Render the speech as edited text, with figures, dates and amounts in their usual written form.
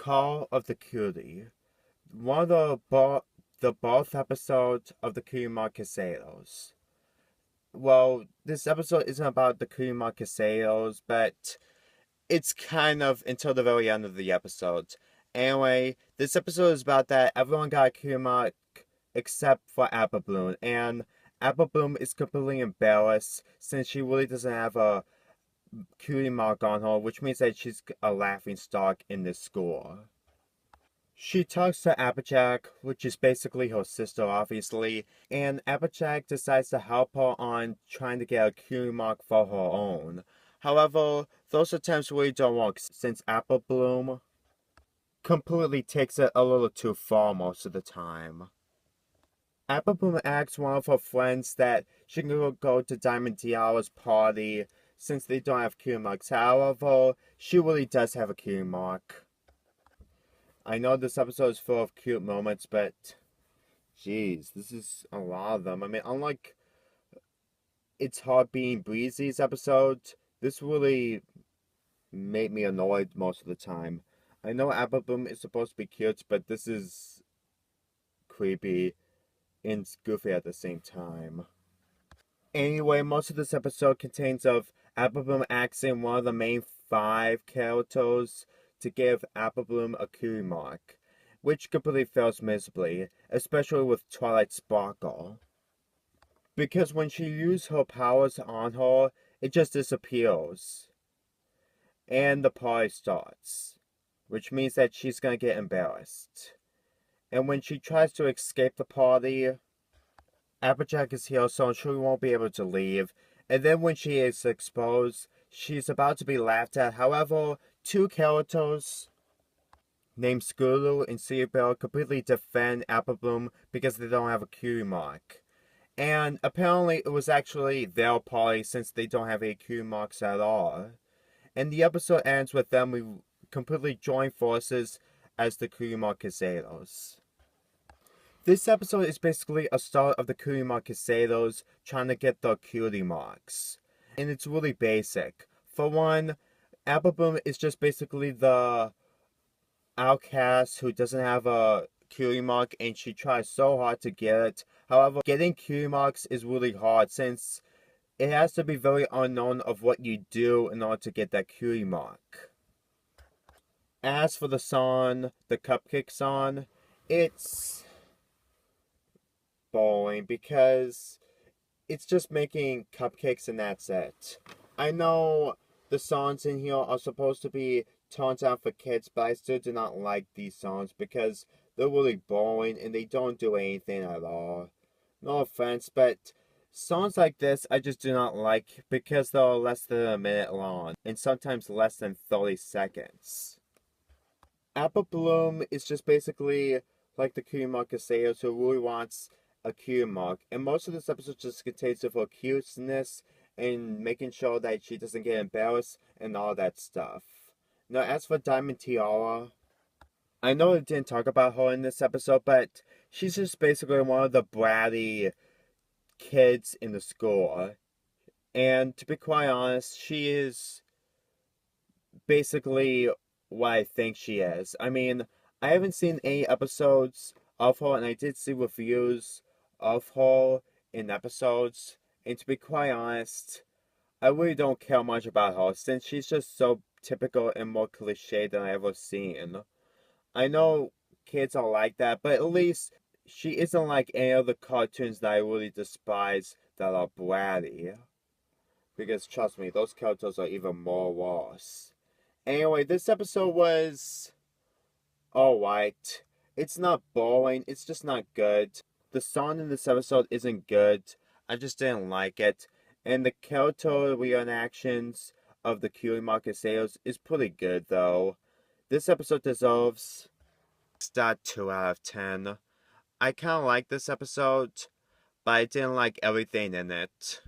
Call of the Cutie. One of the both episodes of the Cutie Casados. Well, this episode isn't about the Cutie Casados, but it's kind of until the very end of the episode. Anyway, this episode is about that everyone got a cutie mark except for Apple Bloom, and Apple Bloom is completely embarrassed since she really doesn't have a cutie mark on her, which means that she's a laughing stock in this school. She talks to Applejack, which is basically her sister, obviously, and Applejack decides to help her on trying to get a cutie mark for her own. However, those attempts really don't work since Apple Bloom completely takes it a little too far most of the time. Apple Bloom asks one of her friends that she can go to Diamond Diala's party since they don't have cutie marks. However, she really does have a cutie mark. I know this episode is full of cute moments, but jeez, this is a lot of them. I mean, unlike It's Hard Being Breezy's episode, this really made me annoyed most of the time. I know Apple Bloom is supposed to be cute, but this is creepy and goofy at the same time. Anyway, most of this episode contains of Apple Bloom asking one of the main 5 characters to give Apple Bloom a cutie mark, which completely fails miserably, especially with Twilight Sparkle. Because when she uses her powers on her, it just disappears. And the party starts, which means that she's gonna get embarrassed. And when she tries to escape the party, Applejack is here, so she won't be able to leave. And then when she is exposed, she's about to be laughed at. However, 2 characters named Scootaloo and Seabell completely defend Apple Bloom because they don't have a cutie mark. And apparently it was actually their party since they don't have any cutie marks at all. And the episode ends with them completely join forces as the Cutie Casados. This episode is basically a start of the Cutie Casados trying to get their cutie marks. And it's really basic. For one, Apple Bloom is just basically the outcast who doesn't have a cutie mark, and she tries so hard to get it. However, getting cutie marks is really hard since it has to be very unknown of what you do in order to get that cutie mark. As for the song, the Cupcake song, it's boring because it's just making cupcakes and that's it. I know the songs in here are supposed to be toned down for kids, but I still do not like these songs because they're really boring and they don't do anything at all. No offense, but songs like this I just do not like because they're less than a minute long and sometimes less than 30 seconds. Apple Bloom is just basically like the cutie mark Casados who really wants a cutie mark, and most of this episode just contains of her cuteness and making sure that she doesn't get embarrassed and all that stuff. Now, as for Diamond Tiara, I know I didn't talk about her in this episode, but she's just basically one of the bratty kids in the school. And to be quite honest, she is basically what I think she is. I mean, I haven't seen any episodes of her, and I did see reviews of her in episodes. And to be quite honest, I really don't care much about her since she's just so typical and more cliche than I've ever seen. I know kids are like that, but at least she isn't like any of the cartoons that I really despise that are bratty. Because trust me, those characters are even more worse. Anyway, this episode was alright. It's not boring, it's just not good. The song in this episode isn't good. I just didn't like it. And the character reenactions of the Cutie Casados is pretty good though. This episode deserves 2 out of 10. I kinda like this episode, but I didn't like everything in it.